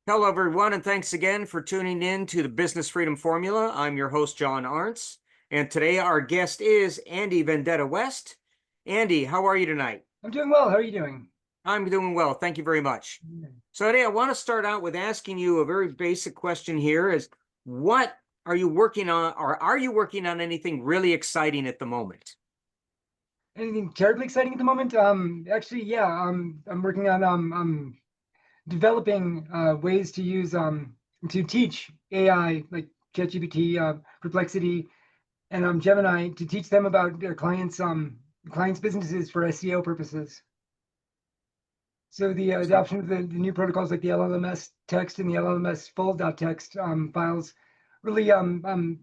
Hello, everyone, and thanks again for tuning in to the Business Freedom Formula. I'm your host, John Arntz, and today our guest is Andi Vandetta West. Andi, how are you tonight? I'm doing well. How are you doing? I'm doing well. Thank you very much. So today I want to start out with asking you a very basic question here is, what are you working on, or are you working on anything really exciting at the moment? Anything terribly exciting at the moment? Actually, yeah. I'm working on developing ways to use to teach AI like ChatGPT, Perplexity, and Gemini to teach them about their clients' businesses for SEO purposes. So the adoption of the new protocols like the LLMS text and the LLMS full.txt files really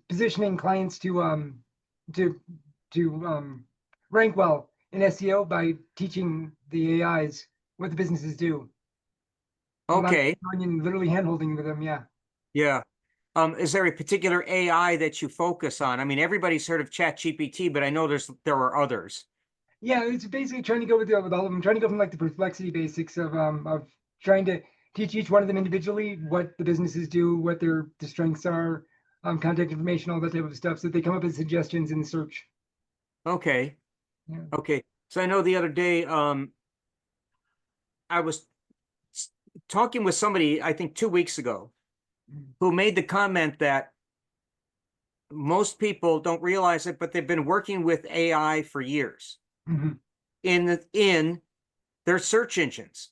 positioning clients to rank well in SEO by teaching the AIs what the businesses do. Okay. And literally hand-holding with them, yeah. Yeah. Is there a particular AI that you focus on? I mean, everybody's heard of ChatGPT, but I know there are others. Yeah, it's basically trying to go with all of them, trying to go from like the Perplexity basics of trying to teach each one of them individually what the businesses do, what their strengths are, contact information, all that type of stuff, so that they come up with suggestions in the search. Okay. Yeah. Okay. So I know the other day, I was talking with somebody, I think 2 weeks ago, who made the comment that most people don't realize it, but they've been working with AI for years in their search engines.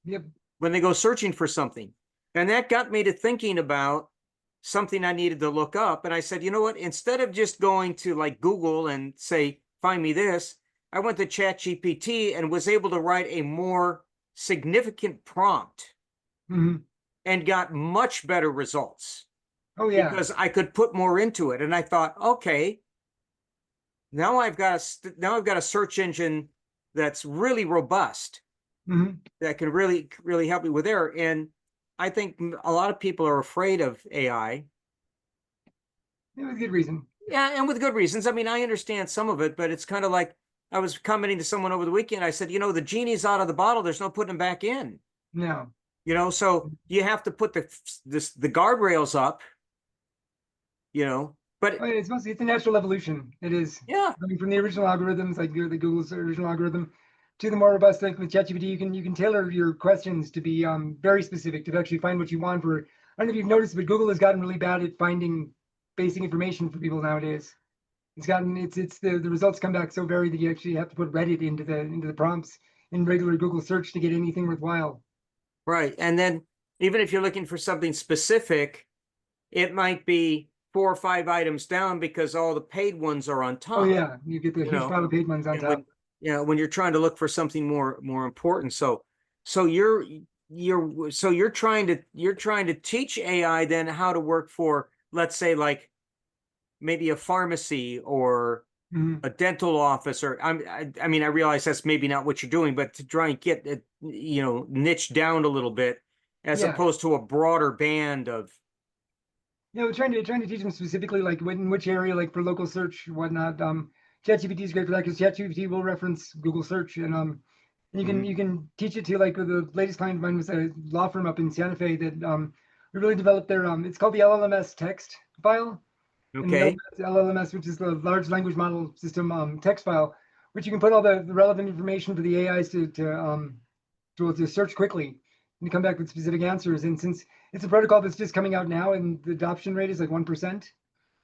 Yep. When they go searching for something. And that got me to thinking about something I needed to look up. And I said, you know what? Instead of just going to like Google and say, find me this, I went to ChatGPT and was able to write a more significant prompt and got much better results. Oh yeah. Because I could put more into it. And I thought, okay, now I've got a search engine that's really robust that can really help me with there. And I think a lot of people are afraid of AI. With good reason. Yeah, and with good reasons. I mean, I understand some of it, but it's kind of like I was commenting to someone over the weekend. I said, the genie's out of the bottle. There's no putting him back in. No. So you have to put the guardrails up. But It's a natural evolution. It is. yeah, I mean, from the original algorithms, like the Google's original algorithm, to the more robust, like with ChatGPT, you can tailor your questions to be very specific to actually find what you want. I don't know if you've noticed, but Google has gotten really bad at finding basic information for people nowadays. It's the results come back so varied that you actually have to put Reddit into the prompts in regular Google search to get anything worthwhile. right. And then even if you're looking for something specific, it might be 4 or 5 items down because all the paid ones are on top. Oh yeah, you get the huge pile of paid ones on top. When you're trying to look for something more important. So you're trying to teach AI then how to work for, let's say, like maybe a pharmacy or a dental office, or I mean, I realize that's maybe not what you're doing, but to try and get it, niche down a little bit as opposed to a broader band of. We're trying to teach them specifically, like in which area, like for local search, whatnot. ChatGPT is great for that because ChatGPT will reference Google search, and you can teach it to, like, the latest client of mine was a law firm up in Santa Fe that we really developed their it's called the LLMS text file. Okay. And the LLMS, which is the large language model system text file, which you can put all the relevant information for the AIs to search quickly and come back with specific answers. And since it's a protocol that's just coming out now, and the adoption rate is like 1%.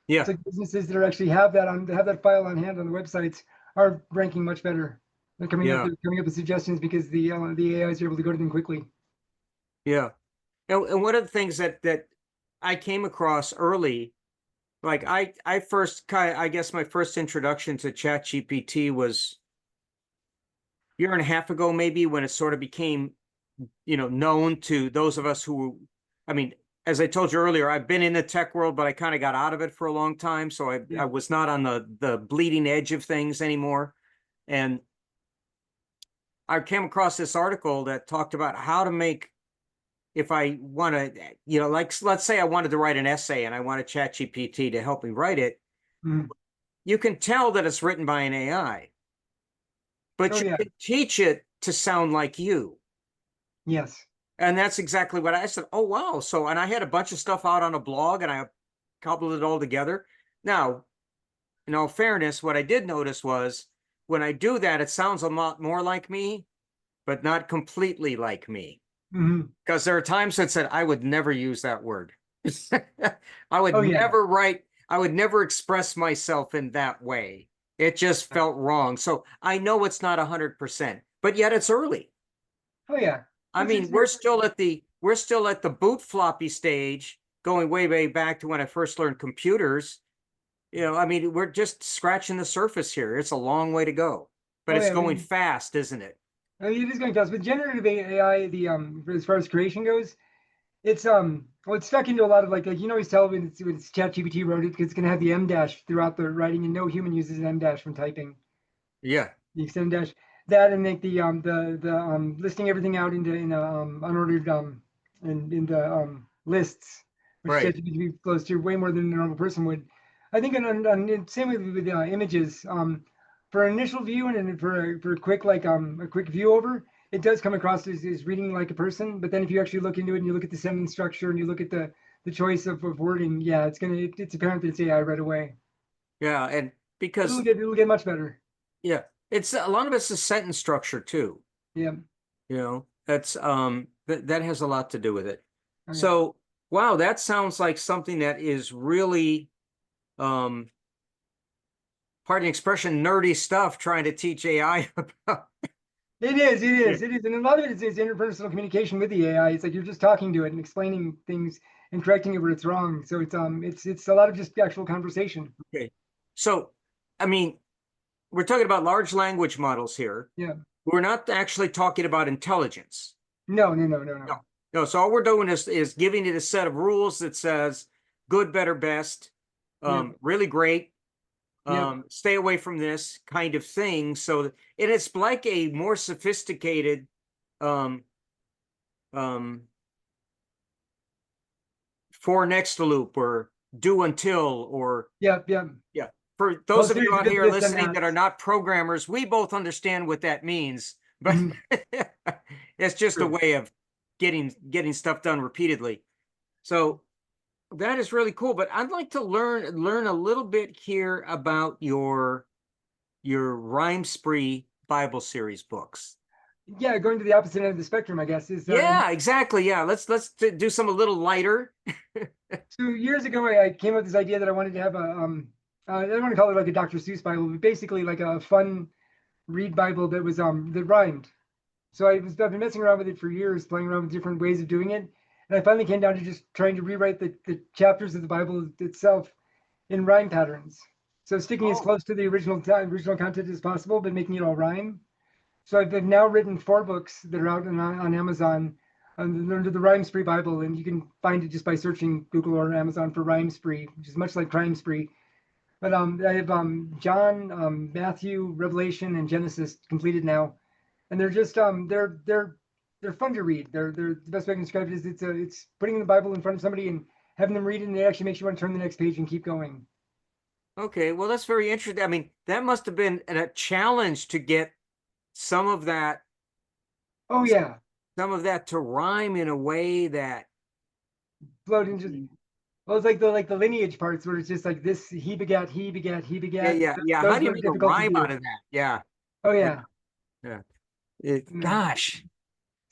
Yeah. It's like businesses that are actually have that file on hand on the websites are ranking much better. They're coming up with suggestions because the AIs are able to go to them quickly. Yeah. And one of the things that I came across early, like I guess my first introduction to ChatGPT was a year and a half ago, maybe, when it sort of became, known to those of us who, I mean, as I told you earlier, I've been in the tech world, but I kind of got out of it for a long time. So I was not on the bleeding edge of things anymore. And I came across this article that talked about how to make, if I want to, like, let's say I wanted to write an essay and I want a ChatGPT to help me write it. You can tell that it's written by an AI, but you can teach it to sound like you. Yes. And that's exactly what I said. Oh, wow. So, and I had a bunch of stuff out on a blog and I cobbled it all together. Now, in all fairness, what I did notice was when I do that, it sounds a lot more like me, but not completely like me. Hmm. Because there are times that said I would never use that word. Oh yeah. I would never express myself in that way. It just felt wrong. So I know it's not 100%, but yet it's early. Oh yeah. I mean, we're still at the boot floppy stage, going way, way back to when I first learned computers. I mean, we're just scratching the surface here. It's a long way to go, but Oh it's yeah. going fast, isn't it? It is going fast. With generative AI, the as far as creation goes, it's well, it's stuck into a lot of like you can always tell when it's ChatGPT wrote it because it's gonna have the M dash throughout the writing, and no human uses an M dash when typing. Yeah, The extend dash that and make the listing everything out into in a unordered in the lists, which right. ChatGPT flows through way more than a normal person would. I think same with images, for an initial view and for a quick a quick view over, it does come across as reading like a person. But then if you actually look into it and you look at the sentence structure and you look at the choice of wording, yeah, it's apparent that it's AI right away. Yeah, and But because it'll get much better. yeah, it's a lot of it's a sentence structure too. Yeah. That's that has a lot to do with it. Okay. So, wow, that sounds like something that is really um pardon the expression, nerdy stuff trying to teach AI about. It is, it Yeah. is, it is, and a lot of it is interpersonal communication with the AI. It's like you're just talking to it and explaining things and correcting it where it's wrong. So it's a lot of just actual conversation. Okay. So, I mean, we're talking about large language models here. Yeah. We're not actually talking about intelligence. No, no, no, no, No. no. No, so all we're doing is giving it a set of rules that says good, better, best, Yep. really great, Yep. stay away from this kind of thing. So, and it's like a more sophisticated um, um, for next loop or do until or Yep. Yep. yeah. For Whole those of you series out of here this and listening that. that are not programmers, we both understand what that means, but Mhm. it's just a True. way of getting stuff done repeatedly. So that is really cool. But I'd like to learn a little bit here about your Rhymespree Bible series books. Yeah, going to the opposite end of the spectrum, I guess, is Yeah, exactly. Yeah, let's do some a little lighter. so years ago I came up with this idea that I wanted to have I don't want to call it like a Dr. Seuss Bible, but basically like a fun read Bible that was that rhymed. So I've been messing around with it for years, playing around with different ways of doing it. And I finally came down to just trying to rewrite the chapters of the Bible itself in rhyme patterns. So sticking as Oh, close to the original content as possible, but making it all rhyme. So I've now written 4 books that are out on Amazon under the Rhymespree Bible, and you can find it just by searching Google or Amazon for Rhymespree, which is much like Crimespree. But I have John, Matthew, Revelation, and Genesis completed now, and they're just they're fun to read. They're the best way I can describe it is it's putting the Bible in front of somebody and having them read it, and it actually makes you want to turn the next page and keep going. okay. Well, that's very interesting. I mean, that must have been a challenge to get some of that Oh yeah, some of that to rhyme in a way that float into well, it's like the lineage parts where it's just like this he begat, he begat, he yeah, begat. yeah, yeah. How Those do you were make a difficult to rhyme out do. of that? Yeah, Oh yeah, yeah. yeah. Yeah. Gosh,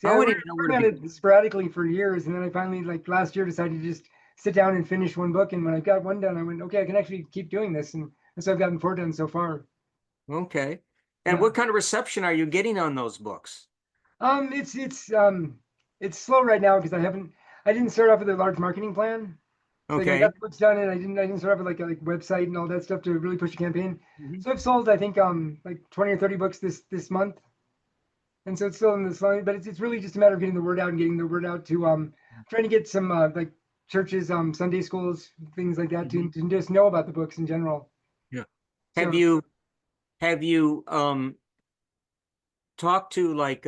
See, I I wouldn't worked even know where to on begin. it sporadically for years, and then I finally, like last year, decided to just sit down and finish one book. And when I got one done, I went, okay, I can actually keep doing this, and so I've gotten 4 done so far. Okay. And Yeah. what kind of reception are you getting on those books? Um, it's it's um, it's slow right now because I didn't start off with a large marketing plan. So like I Okay. got the books done, and I didn't start off with like a website and all that stuff to really push a campaign. Mhm. So I've sold, I think, like 20 or 30 books this month. And so it's still in the slowing, but it's really just a matter of getting the word out and getting the word out to trying to get some like churches, Sunday schools, things like that Mhm. to just know about the books in general. Yeah. Have So you have you talked to like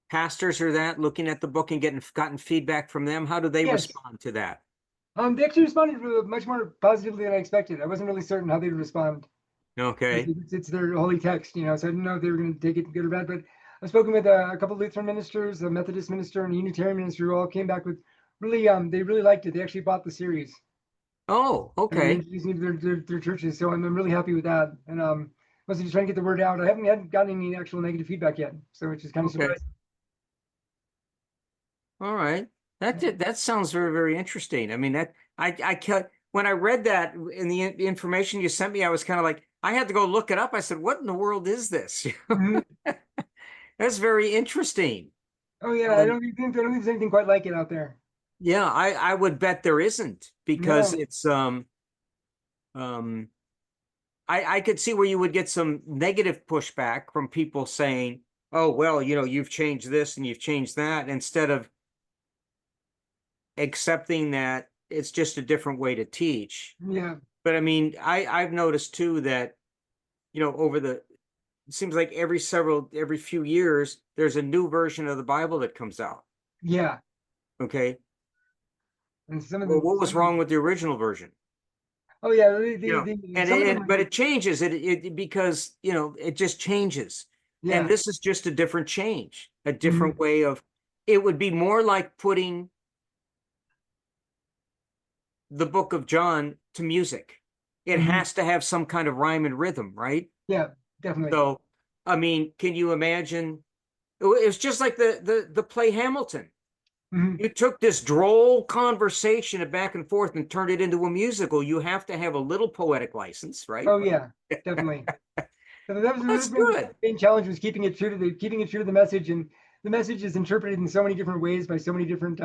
pastors or that looking at the book and gotten feedback from them? How do they yes, respond to that? they actually responded much more positively than I expected. I wasn't really certain how they'd respond. Okay. It's their holy text, so I didn't know if they were going to take it good or bad. But I've spoken with a couple Lutheran ministers, a Methodist minister, and a Unitarian minister who all came back with really they really liked it. They actually bought the series Oh, and they're okay. introducing it to their churches. So I'm really happy with that. And mostly just trying to get the word out. I hadn't gotten any actual negative feedback yet, so which is kind of Okay. surprising. All right. That sounds very, very interesting. I mean, that I kept when I read that in the information you sent me, I was kind of like, I had to go look it up. I said, what in the world is this? Mhm. That's very interesting. Oh yeah, And I don't think there's anything quite like it out there. yeah, I would bet there isn't because No. it's um I could see where you would get some negative pushback from people saying, oh, well, you've changed this and you've changed that, instead of accepting that it's just a different way to teach. Yeah. But I mean, I've noticed too that, over it seems like every few years, there's a new version of the Bible that comes out. Yeah. Okay. And some of Well, them, what some was of them, wrong with the original version? oh yeah, And some of them, but it changes because, it just changes. And yeah. this is just a different change, a Mhm. different way of, it would be more like putting the book of John to music. It Mhm. has to have some kind of rhyme and rhythm, right? Yeah, definitely. So, I mean, can you imagine? It's just like the play Hamilton. Mhm. You took this droll conversation and back and forth and turned it into a musical. You have to have a little poetic license, right? Oh yeah, definitely. So That's that's been the good. main challenge was keeping it true to the message, and the message is interpreted in so many different ways by so many different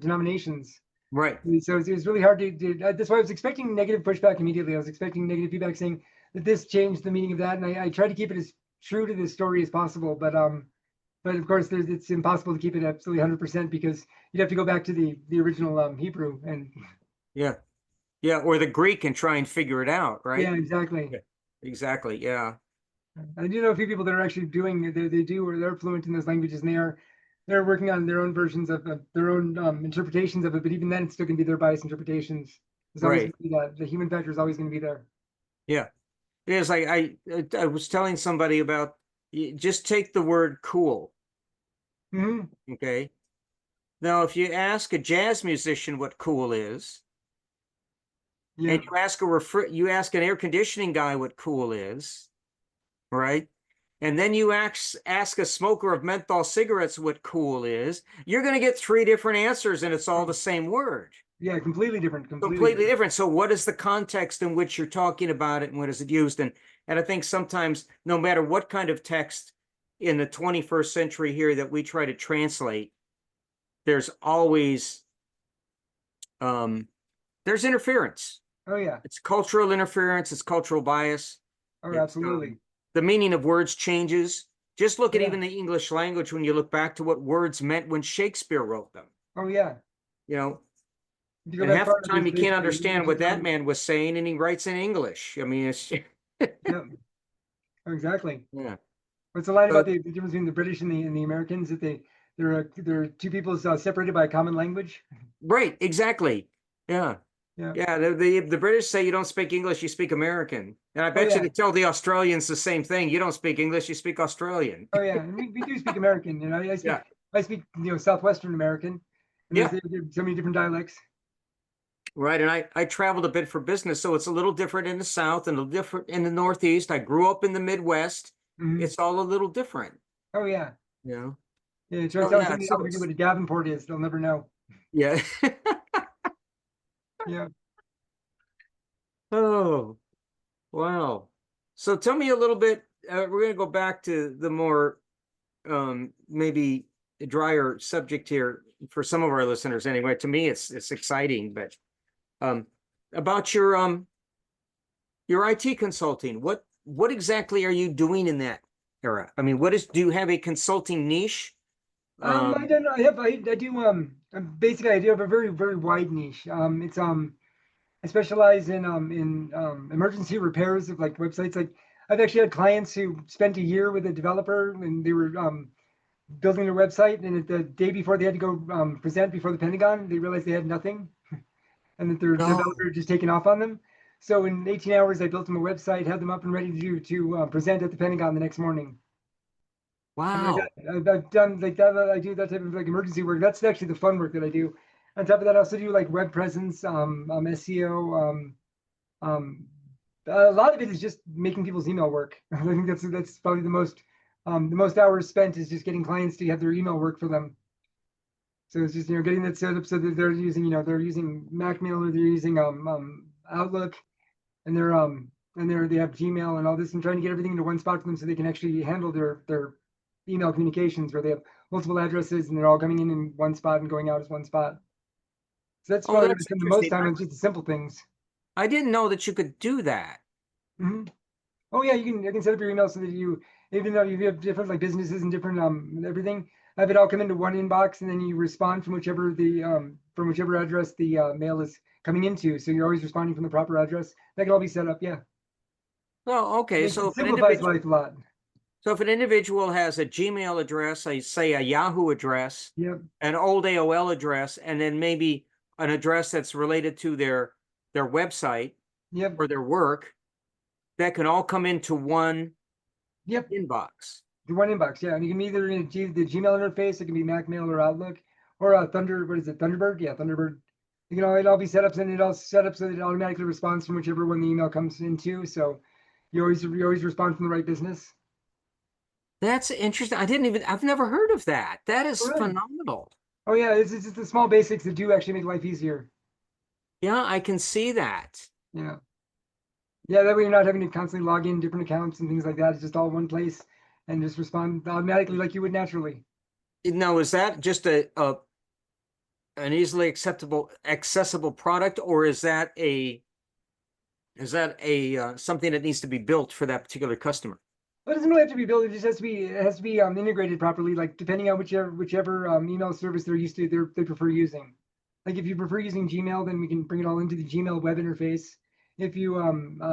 denominations. Right. So it's really hard that's why I was expecting negative pushback immediately. I was expecting negative feedback saying that this changed the meaning of that, and I try to keep it as true to the story as possible. But of course, it's impossible to keep it absolutely 100% because you'd have to go back to the original Hebrew and Yeah. Yeah. Or the Greek and try and figure it out, yeah, right? exactly. Yeah. Exactly. Yeah. I do know a few people that are actually doing they do or they're fluent in those languages and they're working on their own versions of their own interpretations of it. But even then, it's still going to be their biased interpretations. There's always going Right. to be that the human factor is always going to be there. Yeah. It is like I was telling somebody about, just take the word cool. Hmm. Okay. Now, if you ask a jazz musician what cool is, and Yeah. you ask an air conditioning guy what cool is, right? And then you ask a smoker of menthol cigarettes what cool is, you're going to get three different answers, and it's all the same word. Yeah, completely different. Completely Completely different. different. So what is the context in which you're talking about it, and what is it used in? And I think sometimes, no matter what kind of text in the 21st century here that we try to translate, there's always there's interference. Oh yeah. It's cultural interference, it's cultural bias. Oh, It's absolutely. the meaning of words changes. Just look at Yeah. even the English language when you look back to what words meant when Shakespeare wrote them. Oh yeah. You know, If you go and back half far the enough, time you can't there's understand what ancient that language. man was saying, and he writes in English. I mean, it's Yeah. Oh, exactly. yeah. What's the line about So the difference between the British and the Americans? That they're two peoples separated by a common language. right, exactly. Yeah. Yeah. Yeah, the British say you don't speak English, you speak American. And I Oh bet you yeah. they tell the Australians the same thing. You don't speak English, you speak Australian. Oh yeah. And we do speak American. Yeah. I speak Southwestern American, and Yeah. there's so many different dialects. Right. And I traveled a bit for business, so it's a little different in the South and a little different in the Northeast. I grew up in the Midwest. Hmm. It's all a little different, Oh yeah. you know. Yeah. Try So telling yeah, somebody over here what a Davenport is, they'll never know. yeah. Yeah. Oh, wow. So tell me a little bit. We're going to go back to the more maybe drier subject here for some of our listeners. Anyway, to me, it's exciting, but um, about your IT consulting. What exactly are you doing in that era? I mean, do you have a consulting niche? I Um, don't know. I do basically I do have a very wide niche. It's I specialize in emergency repairs of like websites. Like I've actually had clients who spent a year with a developer and they were building their website, and the day before they had to go present before the Pentagon, they realized they had nothing, and that their developer no. had just taken off on them. So in 18 hours, I built them a website, had them up and ready to present at the Pentagon the next morning. Wow. I've done like that. I do that type of like emergency work. That's actually the fun work that I do. On top of that, I also do like web presence, SEO. Um, a lot of it is just making people's email work. I think that's probably the most hours spent is just getting clients to have their email work for them. So it's just getting that set up so that they're using they're using Macmail or they're using Outlook and they have Gmail and all this and trying to get everything into one spot for them so they can actually handle their email communications where they have multiple addresses and they're all coming in one spot and going out as one spot. So that's Oh, probably what I that's spend the most interesting. time on, just the simple things. I didn't know that you could do that. Hmm. Oh yeah, you can set up your email so that even though you have different like businesses and different everything, have it all come into one inbox and then you respond from whichever address the mail is coming into. So you're always responding from the proper address. That can all be set up. Yeah, Oh, okay. So it if an simplifies individual, life a lot. so if an individual has a Gmail address, I say a Yahoo address, Yep. an old AOL address, and then maybe an address that's related to their website Yep. or their work, that can all come into one Yep. inbox. The one inbox. Yeah, and you can either in the Gmail interface. It can be Macmail or Outlook or Thunder. What is it? Thunderbird. Yeah, Thunderbird. You can all it all be set up and it all set up so that it automatically responds from whichever one the email comes into. So you always respond from the right business. That's interesting. I've never heard of that. That Oh, is really? phenomenal. Oh yeah, it's just the small basics that do actually make life easier. Yeah, I can see that. Yeah. Yeah, that way you're not having to constantly log in different accounts and things like that. It's just all one place and just respond automatically like you would naturally. Now, is that just a an easily accessible product, or is that a something that needs to be built for that particular customer? But it doesn't really have to be built. It just has to be integrated properly, like depending on whichever email service they're used to, they prefer using. Like if you prefer using Gmail, then we can bring it all into the Gmail web interface. If you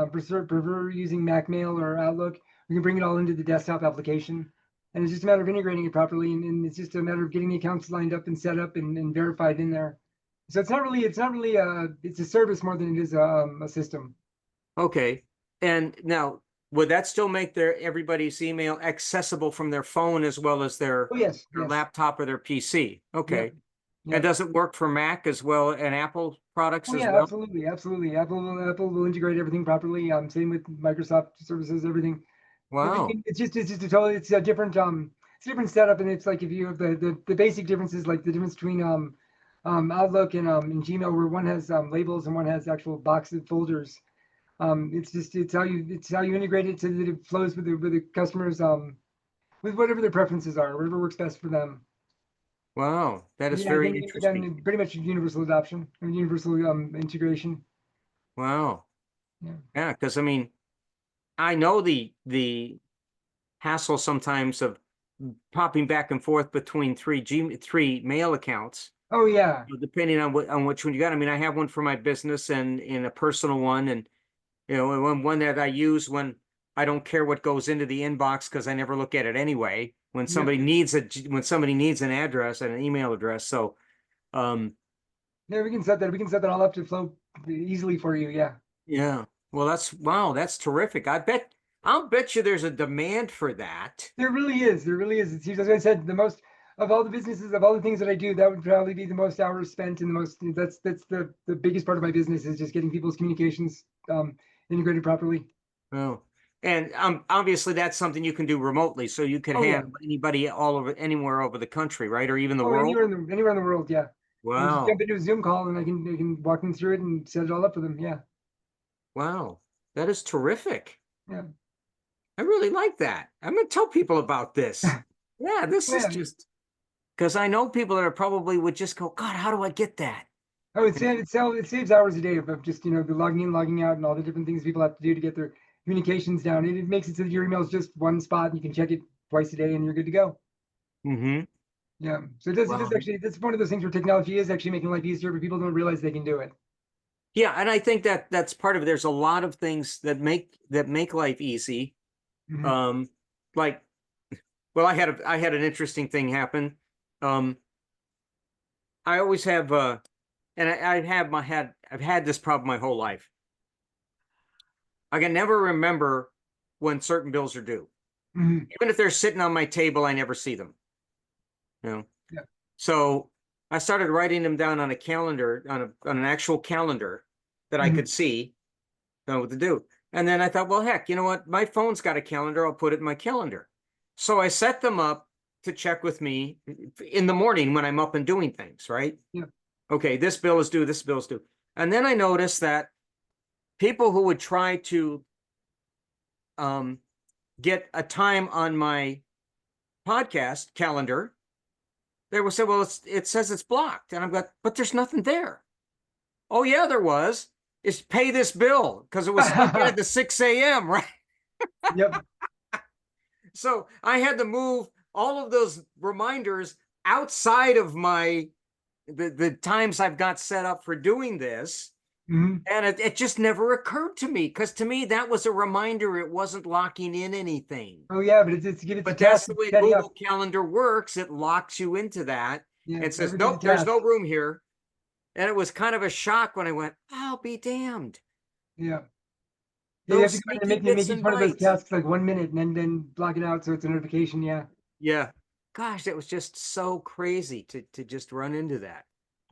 prefer using Macmail or Outlook, we can bring it all into the desktop application. And it's just a matter of integrating it properly, and it's just a matter of getting the accounts lined up and set up and verified in there. So it's not really it's a service more than it is a system. Okay. And now, would that still make everybody's email accessible from their phone as well as Oh yes, their yes, laptop or their PC? yep, Okay. And yep. does it work for Mac as well and Apple products Oh as yeah, well? absolutely, absolutely. Apple will integrate everything properly. Same with Microsoft services, everything. Wow. It's just a totally it's a different setup, and it's like if you have the basic differences, like the difference between Outlook and Gmail, where one has labels and one has actual boxes folders. It's how you integrate it so that it flows with the customers with whatever their preferences are, whatever works best for them. Wow. That is Yeah, very then you can be done interesting. in pretty much universal adoption and universal integration. Wow. Yeah. Yeah, because I mean, I know the hassle sometimes of popping back and forth between three mail accounts, Oh yeah. depending on which one you got. I mean, I have one for my business and in a personal one, and and one that I use when I don't care what goes into the inbox because I never look at it anyway. Yep. When somebody needs an address and an email address, so um, Yeah, we can set that. We can set that all up to flow easily for you. Yeah. yeah. Well, that's terrific. I'll bet you there's a demand for that. There really is. There really is. It's as I said, the most of all the businesses, of all the things that I do, that would probably be the most hours spent and the most that's the biggest part of my business is just getting people's communications integrated properly. Oh, and obviously that's something you can do remotely, so you could Oh yeah. handle anybody anywhere over the country, right? Or even the Oh, world. anywhere in the world, yeah. And just jump Wow. into a Zoom call and I can walk them through it and set it all up for them. Yeah. Wow. That is terrific. Yeah. I really like that. I'm going to tell people about this. Yeah, this Oh, is yeah. just because I know people that are probably would just go, God, how do I get that? Oh, it saves hours a day of just the logging in, logging out, and all the different things people have to do to get their communications down. It makes it so that your email is just one spot and you can check it twice a day and you're good to go. Hmm. Yeah. So it does Well, actually, that's one of those things where technology is actually making life easier, but people don't realize they can do it. yeah, and I think that that's part of it. There's a lot of things that make life easy. Hmm. Um, like, well, I had an interesting thing happen. Um, I always have and I've had this problem my whole life. I can never remember when certain bills are due. Mhm. Even if they're sitting on my table, I never see them. You know, Yeah. so I started writing them down on a calendar, on an actual calendar that I Mhm. could see, know what to do. And then I thought, well, heck, you know what? My phone's got a calendar. I'll put it in my calendar. So I set them up to check with me in the morning when I'm up and doing things, right? Yeah. Okay, this bill is due, this bill is due. And then I noticed that people who would try to um, get a time on my podcast calendar, they would say, well, it says it's blocked. And I'm like, but there's nothing there. Oh, yeah, there was. It's pay this bill because it was stuck in at the 6 a.m., right? Yep. So I had to move all of those reminders outside of the times I've got set up for doing this. Mhm. And it just never occurred to me because to me that was a reminder. It wasn't locking in anything. Oh yeah, but it's a But that's task. the It's way setting up. Google Calendar works. It locks you into that Yeah, and says, everything's a nope, there's no task. room here. And it was kind of a shock when I went, I'll be damned. Yeah. Yeah, you have Those to go in and sneaky make bits each and one of those bytes. tasks like 1 minute and then block it out so it's a notification. Yeah. Yeah. Gosh, that was just so crazy to just run into that.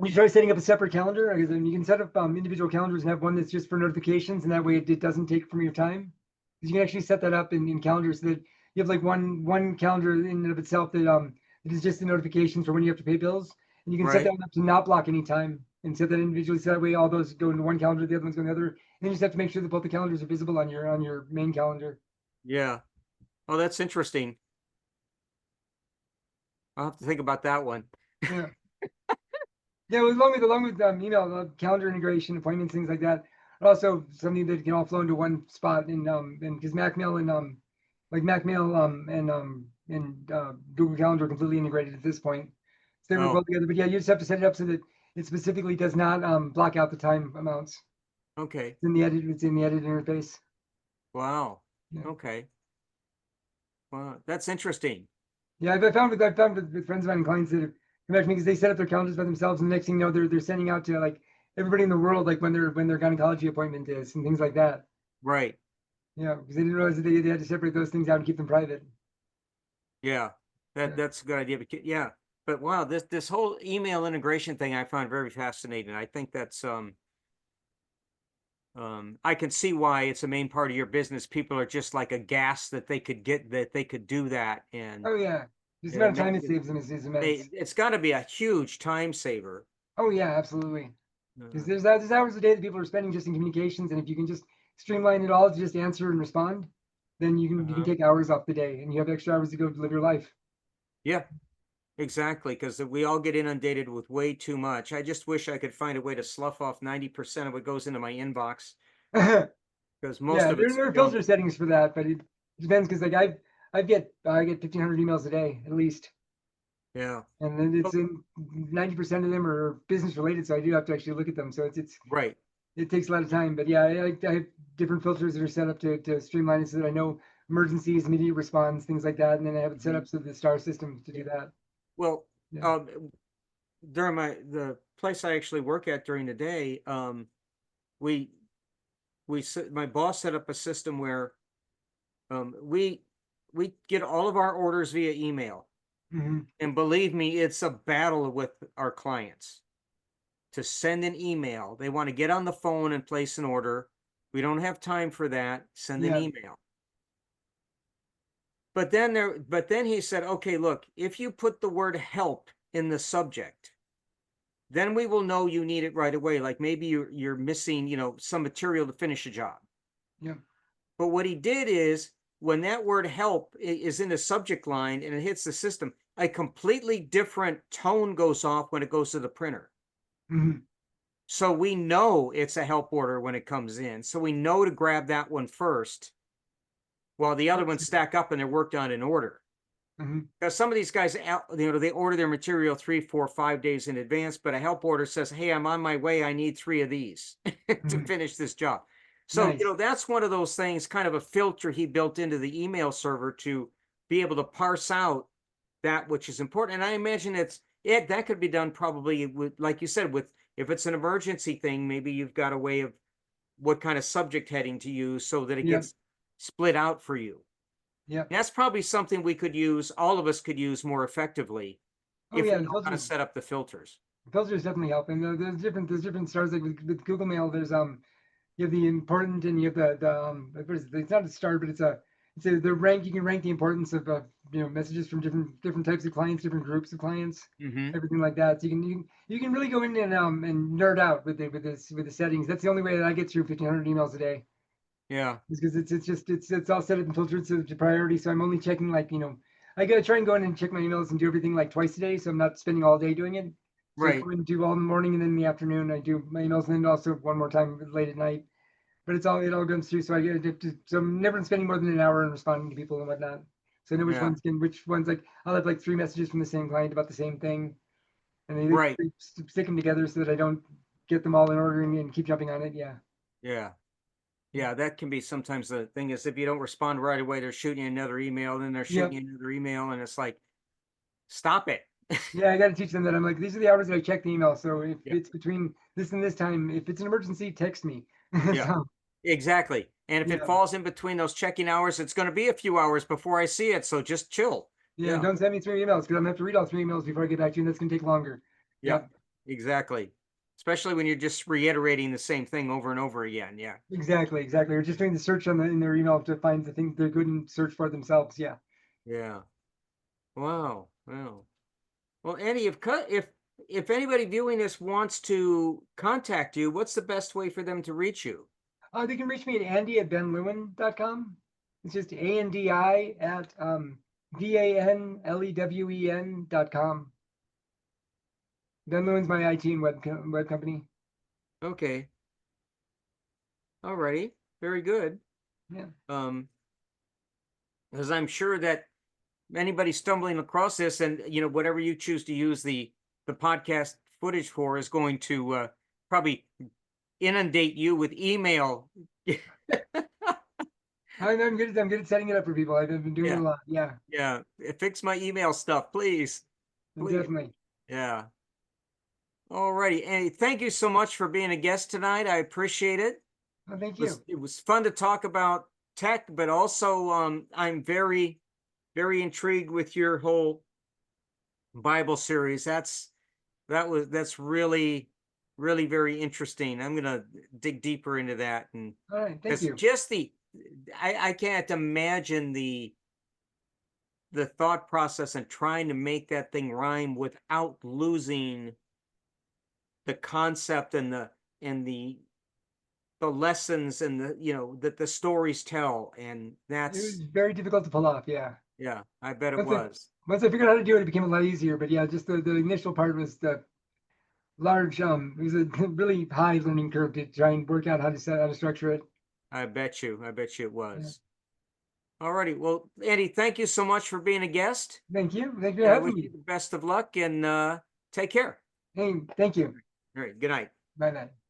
You try setting up a separate calendar because you can set up individual calendars and have one that's just for notifications, and that way it doesn't take from your time. Because you can actually set that up in calendars so that you have like one calendar in and of itself that it is just the notifications for when you have to pay bills, and you can set that Right. one up to not block any time and set that individually. So that way all those go into one calendar, the other ones go in the other, and then you just have to make sure that both the calendars are visible on your main calendar. Yeah. Oh, that's interesting. I'll have to think about that one. Yeah. Yeah, well, along with email, calendar integration, appointments, things like that. But also something that can all flow into one spot. And because Macmail and like Macmail and Google Calendar are completely integrated at this point, so they work well Oh, together. But yeah, you just have to set it up so that it specifically does not block out the time amounts. okay. It's in the edit interface. Wow. Yeah, Okay. Wow. That's interesting. yeah. I've found with friends of mine and clients that have come back to me because they set up their calendars by themselves, and the next thing you know, they're sending out to like everybody in the world, like when their gynecology appointment is and things like that. Right. Yeah, because they didn't realize that they had to separate those things out and keep them private. Yeah. Yeah. That's a good idea. Yeah. But wow, this whole email integration thing I find very fascinating. I think that's I can see why it's a main part of your business. People are just like aghast that they could do that and Oh yeah. Just the it amount of time makes it saves them is immense. it's got to be a huge time saver. Oh yeah, absolutely. Because Uh, there's hours a day that people are spending just in communications, and if you can just streamline it all to just answer and respond, then you can uh, take hours off the day, and you have extra hours to go live your life. yeah, exactly. Because we all get inundated with way too much. I just wish I could find a way to slough off 90% of what goes into my inbox Yeah, because most of it's there are junk. filter settings for that, but it depends because like I get 1,500 emails a day at least, Yeah. and then it's Oh, in 90% of them are business related, so I do have to actually look at them. So right. it takes a lot of time, but yeah, I have different filters that are set up to streamline it so that I know emergencies, immediate response, things like that, and then I have it set Mhm. up so the star system to do Yeah. that. Well, Yeah. um, during the place I actually work at during the day, we my boss set up a system where um, we we get all of our orders via email, Hmm. and believe me, it's a battle with our clients to send an email. They want to get on the phone and place an order. We don't have time for that. Send an Yeah. email. But then he said, okay, look, if you put the word help in the subject, then we will know you need it right away. Like maybe you're missing, some material to finish a job. Yeah. But what he did is when that word help is in the subject line and it hits the system, a completely different tone goes off when it goes to the printer. Hmm. So we know it's a help order when it comes in. So we know to grab that one first while the other ones stack up and they're worked on in order. Hmm. Because some of these guys, they order their material 3, 4, 5 days in advance, but a help order says, "Hey, I'm on my way. I need 3 of these to Hmm. finish this job." So, Nice. that's one of those things, kind of a filter he built into the email server to be able to parse out that which is important. And I imagine that could be done probably with, like you said, with if it's an emergency thing, maybe you've got a way of what kind of subject heading to use so that it Yeah. gets split out for you. Yeah. That's probably something we could use, all of us could use more effectively Oh if yeah, we the know how to filters set up the filters. filters definitely help. And there's different stars like with Google Mail. There's you have the important and you have the what is it? It's not a star, but it's a the rank. You can rank the importance of messages from different types of clients, different groups of clients, Hmm. everything like that. So you can really go in and nerd out with the settings. That's the only way that I get through 1,500 emails a day. Yeah, Is because it's all set up and filtered to priority. So I'm only checking like I gotta try and go in and check my emails and do everything like twice a day. So I'm not spending all day doing it. So I right. go in and do all in the morning and then in the afternoon I do my emails and then also one more time late at night. But it all comes through. So I get so I'm never spending more than an hour in responding to people and whatnot. So I know Yeah, which ones like I'll have like 3 messages from the same client about the same thing, and right. they stick them together so that I don't get them all in order and keep jumping on it. Yeah. Yeah. Yeah, that can be sometimes the thing is if you don't respond right away, they're shooting you another email, then they're shooting Yep. you another email, and it's like, stop it. Yeah, I got to teach them that. I'm like, these are the hours that I check the email. So if Yeah, it's between this and this time, if it's an emergency, text me. yeah, So exactly. And if it yeah, falls in between those checking hours, it's going to be a few hours before I see it. So just chill. yeah. Yeah, Don't send me 3 emails because I'm gonna have to read all 3 emails before I get back to you, and that's gonna take longer. yeah, Yep, exactly. Especially when you're just reiterating the same thing over and over again. Yeah, exactly. We're just doing the search in their email to find the things they're good and search for themselves. Yeah. yeah. Wow, wow. Well, Andy, if anybody viewing this wants to contact you, what's the best way for them to reach you? They can reach me at Andy@benlewin.com. It's just ANDI at VANLEWEN.com. Ben Lewin's my IT and web company. Okay. Alrighty. Very good. Yeah. Um, because I'm sure that anybody stumbling across this and whatever you choose to use the podcast footage for is going to probably inundate you with email. I'm good at setting it up for people. I've been doing it Yeah, a lot. Yeah, yeah. Fix my email stuff, please. Please. definitely. Yeah. Alrighty. Andy, thank you so much for being a guest tonight. I appreciate it. Well, thank Was you. it was fun to talk about tech, but also I'm very, very intrigued with your whole Bible series. That's really, really very interesting. I'm gonna dig deeper into that, and All right, thank it's you. just I can't imagine the thought process and trying to make that thing rhyme without losing the concept and the lessons and that the stories tell, and It was that's very difficult to pull off. Yeah. yeah, I bet it Once I was. once I figured out how to do it, it became a lot easier. But yeah, just the initial part was the large. It was a really high learning curve to try and work out how to structure it. I bet you it Yeah. was. Alrighty. Well, Andy, thank you so much for being a guest. Thank you. Thank you for And I having wish you me. the best of luck and take care. Hey, thank you. All right. Good night. Bye bye.